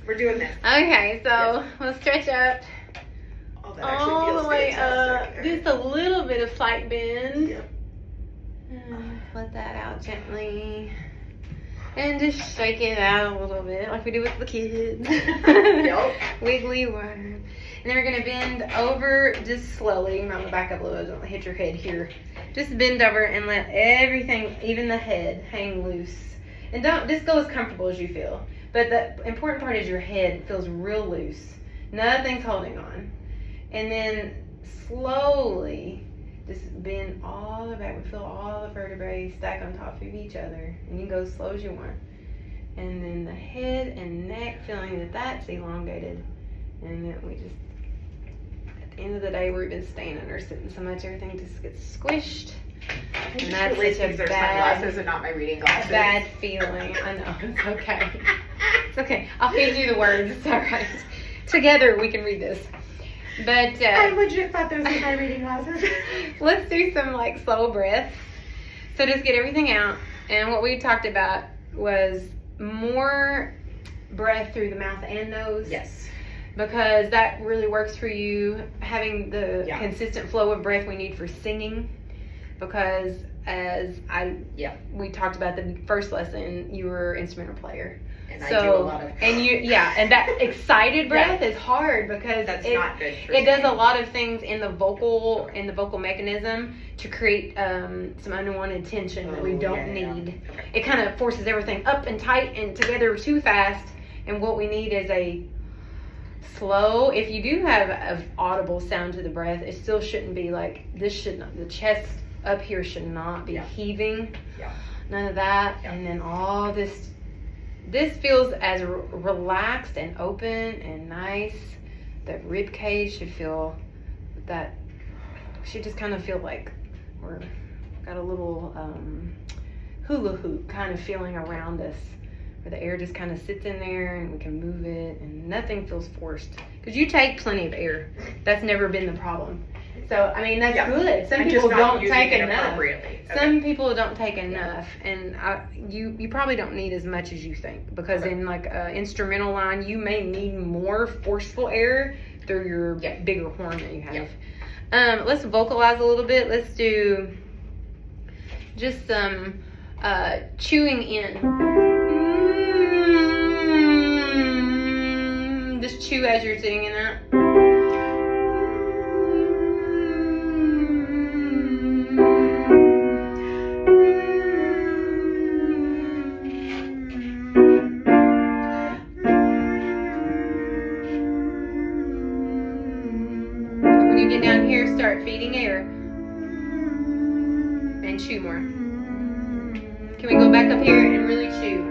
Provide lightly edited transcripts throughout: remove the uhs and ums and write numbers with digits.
We're doing this. Okay, so we'll stretch up Oh, that actually all feels the way up. fantastic. Just a little bit of slight bend. Yep. Let that out gently. And just shake it out a little bit like we do with the kids. Yep. Wiggly worm. And then we're going to bend over just slowly. I'm going to back up a little. Don't hit your head here. Just bend over and let everything, even the head, hang loose. And don't just go as comfortable as you feel. But the important part is your head feels real loose. Nothing's holding on. And then slowly just bend all the back. We feel all the vertebrae stack on top of each other. And you can go as slow as you want. And then the head and neck, feeling that that's elongated. And then we just, at the end of the day, we've been standing or sitting so much, everything just gets squished. And that's such a sunglasses and not my reading glasses. bad feeling. I know, it's okay. It's okay. I'll feed you the words. It's all right. Together we can read this. But I legit thought those were my reading glasses. let's do some like slow breaths. So just get everything out. And what we talked about was more breath through the mouth and nose. Yes. Because that really works for you, having the Yeah. consistent flow of breath we need for singing. Because as we talked about the first lesson, you were an instrumental player. And I do a lot of. And that excited breath is hard because That's not good for it does singing. a lot of things in the vocal mechanism to create some unwanted tension that we don't need. Okay. It kind of forces everything up and tight and together too fast, and what we need is a slow. If you do have an audible sound to the breath, it still shouldn't be like this. Should not, the chest up here should not be heaving. Yeah. None of that. Yeah. And then all this feels as relaxed and open and nice. The rib cage should feel that. Should just kind of feel like we're got a little hula hoop kind of feeling around us, where the air just kind of sits in there and we can move it and nothing feels forced. Because you take plenty of air. That's never been the problem. So, I mean, that's good. Some I'm people just not don't using take it enough. appropriately. Okay. Some people don't take enough. And you probably don't need as much as you think. Because in like an instrumental line, you may need more forceful air through your bigger horn that you have. Let's vocalize a little bit. Let's do just some chewing in. Just chew as you're singing that. When you get down here, start feeding air. And chew more. Can we go back up here and really chew?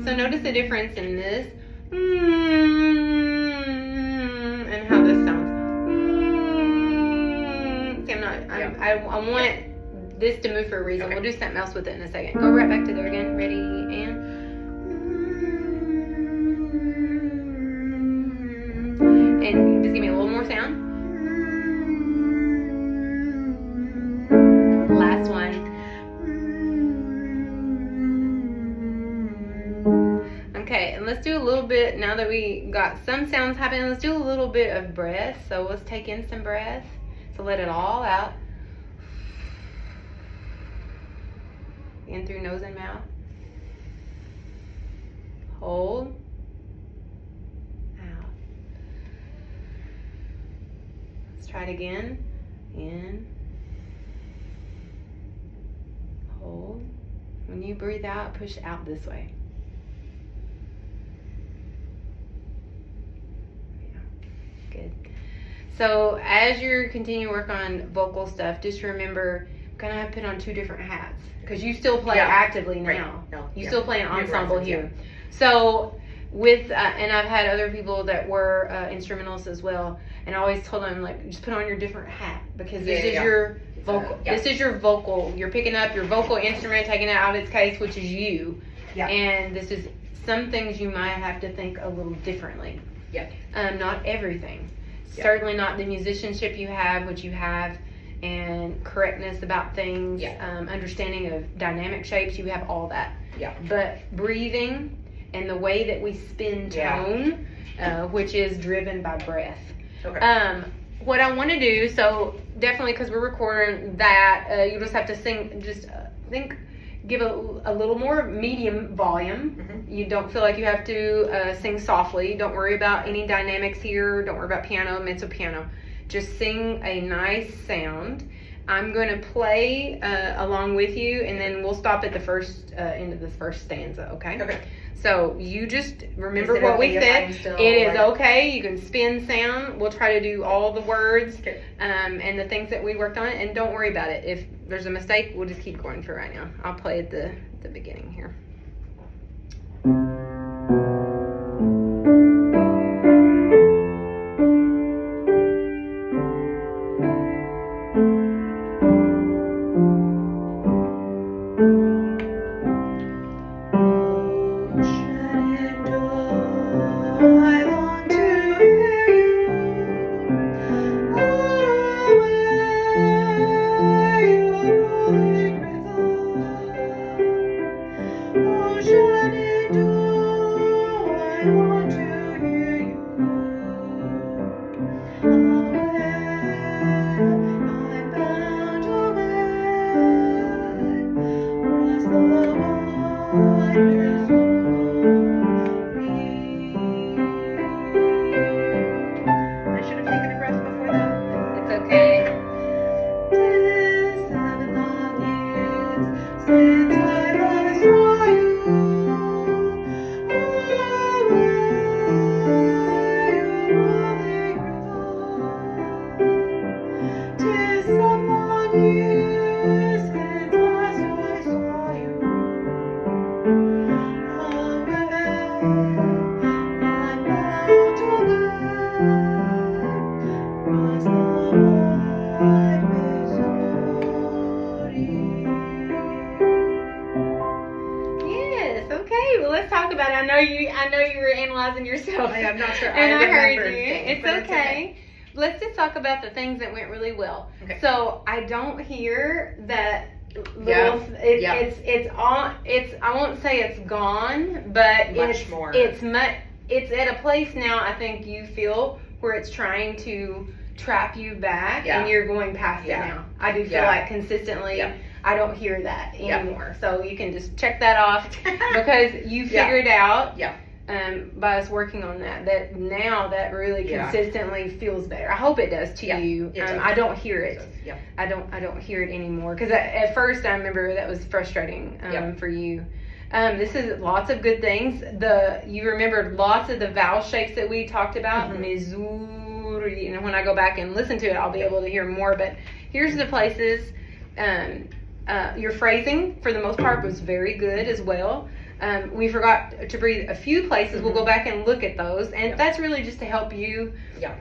So notice the difference in this and how this sounds. See, I want this to move for a reason. We'll do something else with it in a second. Go right back to there again. Ready, and just give me a little more sound. Last one. Okay, and let's do a little bit, now that we got some sounds happening, let's do a little bit of breath. So let's take in some breath. So let it all out. In through nose and mouth. Hold. Out. Let's try it again. In. Hold. When you breathe out, push out this way. Good. So as you're continuing to work on vocal stuff, just remember, I'm gonna have to put on two different hats because you still play actively now. Right. No, you still play an New ensemble reference, here. So with and I've had other people that were instrumentalists as well, and I always told them like just put on your different hat because this is your vocal. This is your vocal. You're picking up your vocal instrument, taking it out of its case, which is you. Yeah. And this is some things you might have to think a little differently. Yeah. Not everything. Certainly not the musicianship you have, which you have, and correctness about things, Yeah. Understanding of dynamic shapes. You have all that. Yeah. But breathing and the way that we spin tone, which is driven by breath. Okay. What I want to do, so definitely because we're recording that, you just have to sing, give a little more medium volume. Mm-hmm. You don't feel like you have to sing softly. Don't worry about any dynamics here. Don't worry about piano, mezzo piano. Just sing a nice sound. I'm going to play along with you, and then we'll stop at the first end of the first stanza, okay? Okay. So you just remember Is it what okay we if said. I'm still, It is like- okay. You can spin sound. We'll try to do all the words Okay. and the things that we worked on, and don't worry about it. If there's a mistake, we'll just keep going for right now. I'll play at the beginning here. I should have taken a breath before that. It's okay. Yes, okay. Well, let's talk about it. I know you were analyzing yourself. I'm not sure. And I heard you. remembered things, It's but okay. Let's just talk about the things that went really well. Okay. So I don't hear that little. Yeah. It's on. I won't say it's gone, but Much more. It's at a place now. I think you feel where it's trying to trap you back, Yeah. and you're going past Yeah. it now. I do feel Yeah. like consistently. Yeah. I don't hear that Yeah. anymore. So you can just check that off because you figured out Yeah. by us working on that now that really Yeah. consistently feels better. I hope it does to Yeah, you. it does. I don't hear it. Yeah. I don't hear it anymore because at first I remember that was frustrating for you. This is lots of good things. You remembered lots of the vowel shapes that we talked about. Mhm. Missouri. And when I go back and listen to it, I'll be able to hear more. But here's the places. Your phrasing, for the most part, was very good as well. We forgot to breathe a few places. We'll go back and look at those. And Yeah. that's really just to help you. Yeah.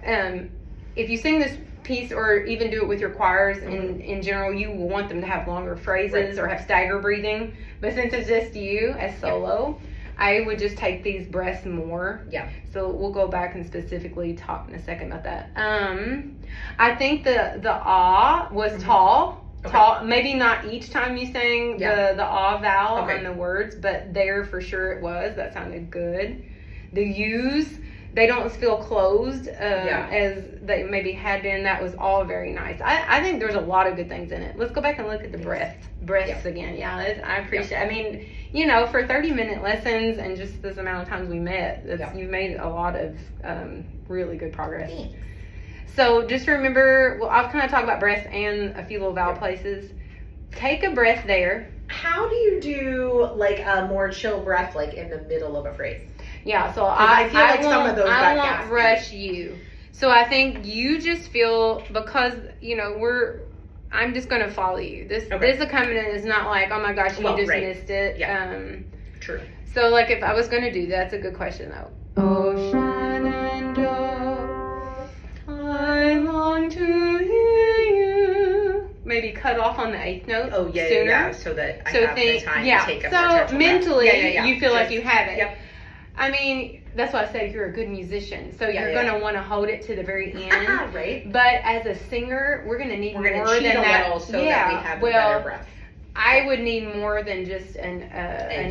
If you sing this piece or even do it with your choirs in general, you will want them to have longer phrases or have stagger breathing. But since it's just you as solo, I would just take these breaths more. Yeah. So we'll go back and specifically talk in a second about that. I think the ah was tall. Okay. Tall, maybe not each time you sang the ah vowel Okay. on the words, but there for sure it was. That sounded good. The U's, they don't feel closed as they maybe had been. That was all very nice. I think there's a lot of good things in it. Let's go back and look at the breaths again. Yeah, I appreciate I mean, for 30-minute lessons and just this amount of times we met, you've made a lot of really good progress. Thanks. So just remember, I'll kind of talk about breaths and a few little vowel places. Take a breath there. How do you do like a more chill breath, like in the middle of a phrase? Yeah, so I feel like some of those I got won't gaspy. rush you. So I think you just feel, because I'm just going to follow you. This accompaniment is not like, oh my gosh, you just missed it. Yeah. True. So like if I was going to do that's a good question though. Ocean and I long to hear you. Maybe cut off on the 8th note. Oh yeah, sooner. yeah. So that I have the time to take a more So gentle mentally, breath. you feel like you have it. Yep. I mean, that's why I say you're a good musician. So you're going to want to hold it to the very end. Right. But as a singer, we're going to need more than that. Little so that we have better breath. I would need more than just an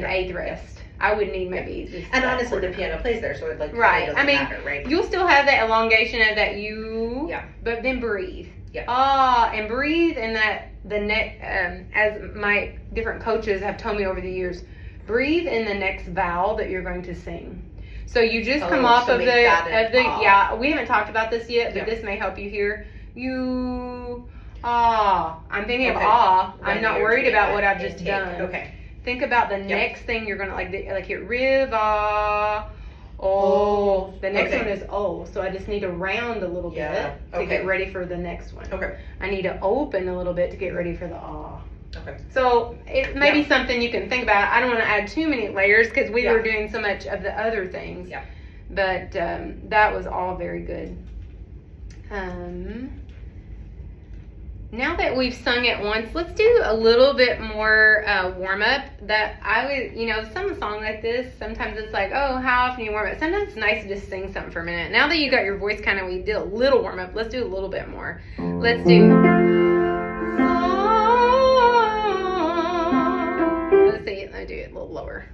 eighth rest. I would need maybe just and honestly, the piano plays there, so it like right. doesn't matter, right? You'll still have that elongation of that you. Yeah. But then breathe. Yeah. And breathe, and that the neck. As my different coaches have told me over the years, breathe in the next vowel that you're going to sing. So you just come off of the yeah. We haven't talked about this yet, but this may help you here. You I'm thinking of I'm not worried about what I've just done. Okay. Think about the next thing you're gonna like hit riva. Oh, the next one is so I just need to round a little bit to get ready for the next one. Okay. I need to open a little bit to get ready for the Okay. So it may be something you can think about. I don't want to add too many layers because we were doing so much of the other things. Yeah. But that was all very good. Now that we've sung it once, let's do a little bit more warm up. That I would, some song like this, sometimes it's like, oh, how often you warm up? Sometimes it's nice to just sing something for a minute. Now that you got your voice we did a little warm up, let's do a little bit more. Let's do. Let's see, I do it a little lower.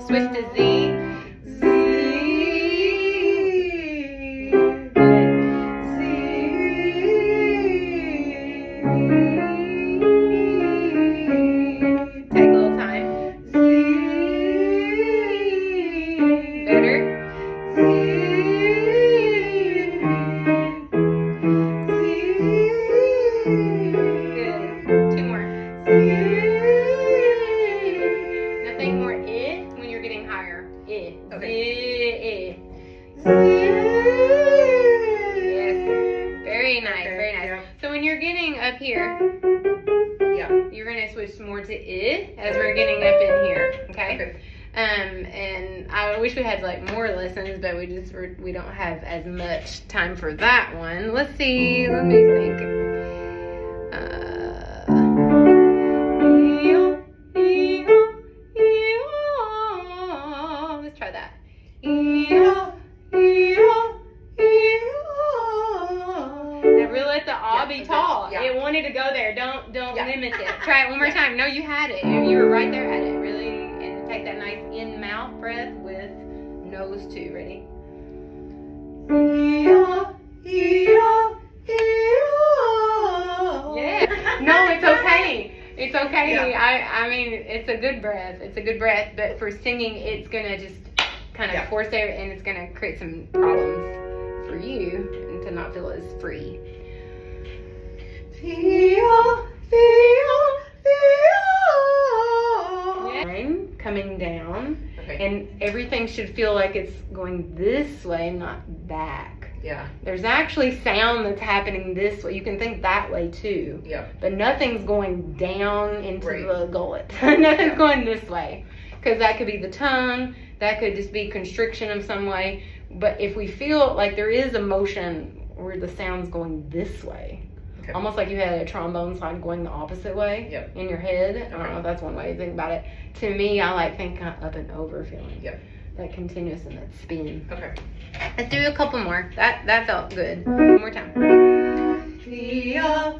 Switch to Z. Take a little time. Better. Good. Two more. Nothing more when you're getting higher. Okay. Yes. Very nice. Very nice. Yeah. So when you're getting up here, you're gonna switch more to as we're getting up in here. Okay. And I wish we had more lessons, but we don't have as much time for that one. Let's see. Let me think. Let's try that. Now really let the be tall. It wanted to go there. Don't limit it. Try it one more time. No, you had it. You were right there at it. Really, and take that nice in-mouth breath with nose too. Ready? Yeah. No, it's okay. It's okay. I mean, it's a good breath. It's a good breath. But for singing, it's gonna just kind of force it, and it's gonna create some problems for you and to not feel as free. Coming down, and everything should feel like it's going this way, not back. Yeah. There's actually sound that's happening this way. You can think that way too. Yeah. But nothing's going down into the gullet. Nothing's going this way, because that could be the tongue. That could just be constriction of some way. But if we feel like there is a motion where the sound's going this way, almost like you had a trombone slide going the opposite way in your head. I don't know if that's one way to think about it. To me, I think up and over feeling. That continuous and that spin. Okay. Let's do a couple more. That felt good. One more time. Yeah.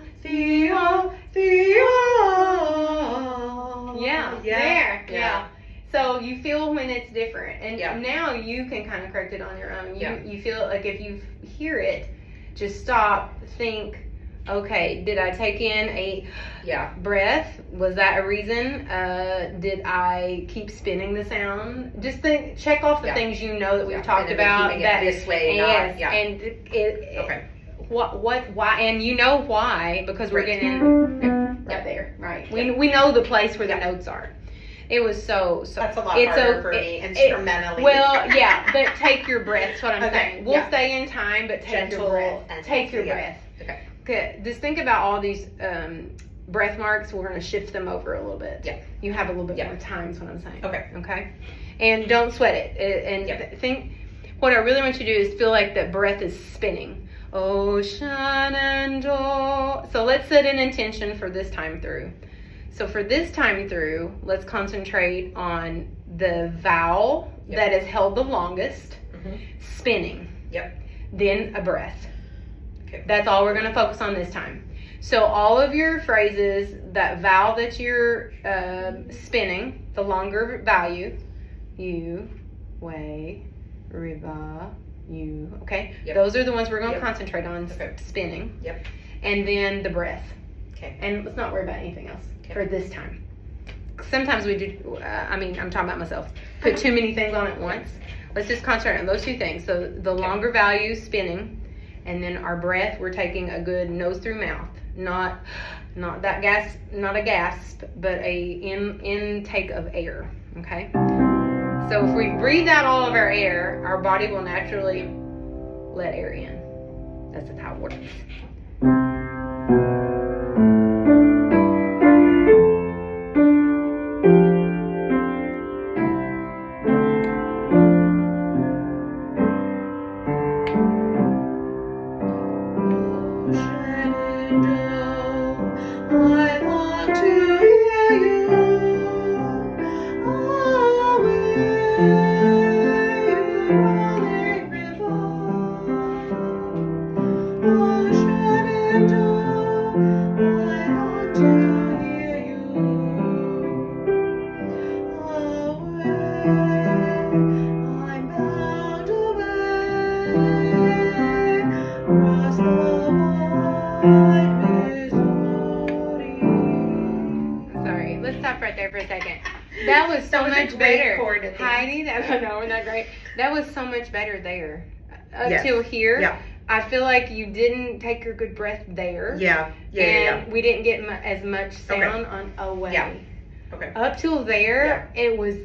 So you feel when it's different, and now you can kind of correct it on your own. You feel like if you hear it, just stop, think. Okay, did I take in a breath? Was that a reason? Did I keep spinning the sound? Just check off the things you know that we've talked about. That this way, why, and you know why, because we're getting right there, right? We know the place where the notes are. It was so. That's a lot harder for me instrumentally. But take your breath. That's what I'm saying. We'll stay in time, but take your breath. Take your breath. Okay. Good. Just think about all these breath marks, we're going to shift them over a little bit. Yeah. You have a little bit Yeah. more time is what I'm saying. Okay. Okay. And don't sweat it. And think, what I really want you to do is feel like the breath is spinning. Ocean and oh. So let's set an intention for this time through. So for this time through, let's concentrate on the vowel that is held the longest, spinning. Yep. Then a breath. Okay. That's all we're going to focus on this time. So all of your phrases, that vowel that you're spinning, the longer value, you, way, riba, you, okay? Yep. Those are the ones we're going to concentrate on, Okay. spinning. Yep. And then the breath. Okay. And let's not worry about anything else for this time. Sometimes we do, I'm talking about myself, put too many things on at once. Let's just concentrate on those two things. So the longer value, spinning, and then our breath, we're taking a good nose through mouth. Not that gas, not a gasp, but a intake of air, okay? So if we breathe out all of our air, our body will naturally let air in. That's just how it works. Sorry, let's stop right there for a second. That was so much better. Heidi, isn't that great? That was so much better there. Up till here. Yeah. I feel like you didn't take your good breath there. Yeah. And we didn't get as much sound on away. Yeah. Okay. Up till there, it was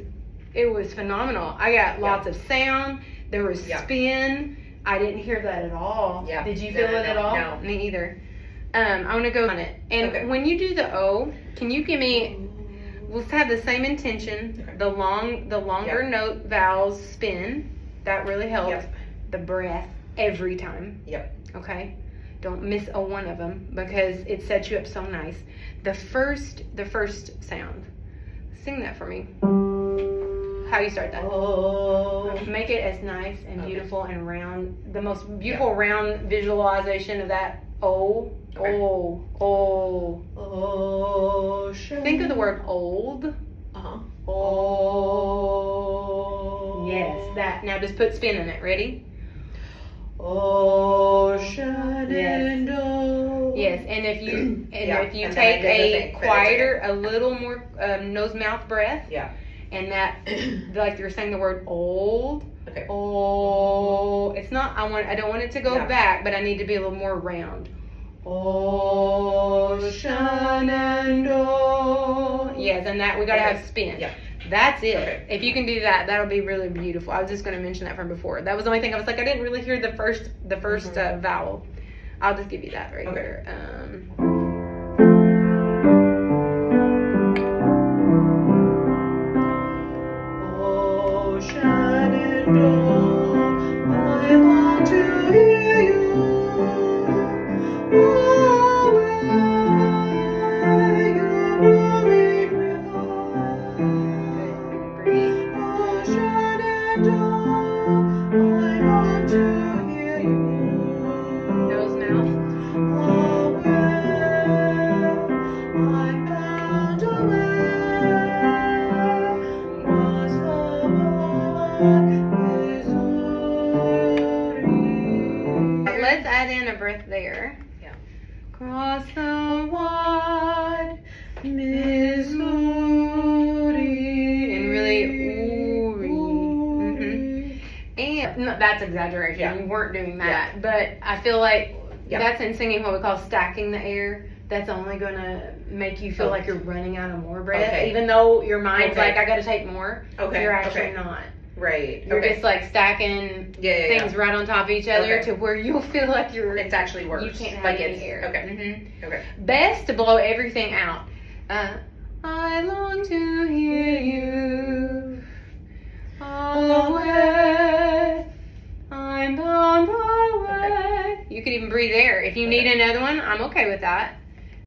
phenomenal. I got lots of sound. There was spin. I didn't hear that at all. Yeah. Did you feel it at all? No. Me either. I want to go on it. And when you do the O, can you give me? Let's have the same intention. Okay. The longer note vowels spin. That really helps. Yep. The breath every time. Yep. Okay. Don't miss a one of them because it sets you up so nice. The first sound. Sing that for me. How you start that? Oh. Make it as nice and beautiful and round. The most beautiful round visualization of that. Oh. Think of the word old. Oh. Yes, that. Now just put spin in it. Ready? Ocean and Yes, and if you take a quieter, a little more nose mouth breath. Yeah. And that, like you're saying the word old. Okay. Oh, it's not. I don't want it to go back, but I need to be a little more round. Ocean and oh. Yes, and that we gotta have spin. Yeah. That's it. Okay. If you can do that, that'll be really beautiful. I was just gonna mention that from before. That was the only thing I was like, I didn't really hear the first vowel. I'll just give you that right here. Ocean and oh, I long to hear you. Let's add in a breath there. Yeah. Cross the wide Missouri. And really, And no, that's exaggeration. Yeah. You weren't doing that. But I feel like Yeah. that's in singing what we call stacking the air. That's only going to make you feel like you're running out of more breath. Okay. Even though your mind's Okay. like, I got to take more. Okay. You're actually Okay. not. Right. You're Okay. just like stacking things right on top of each other to where you'll feel like It's actually worse. You can't have like any it's air. okay. Okay. Best to blow everything out. I long to hear you all the way. I'm on my way. You could even breathe air. If you need another one, I'm okay with that.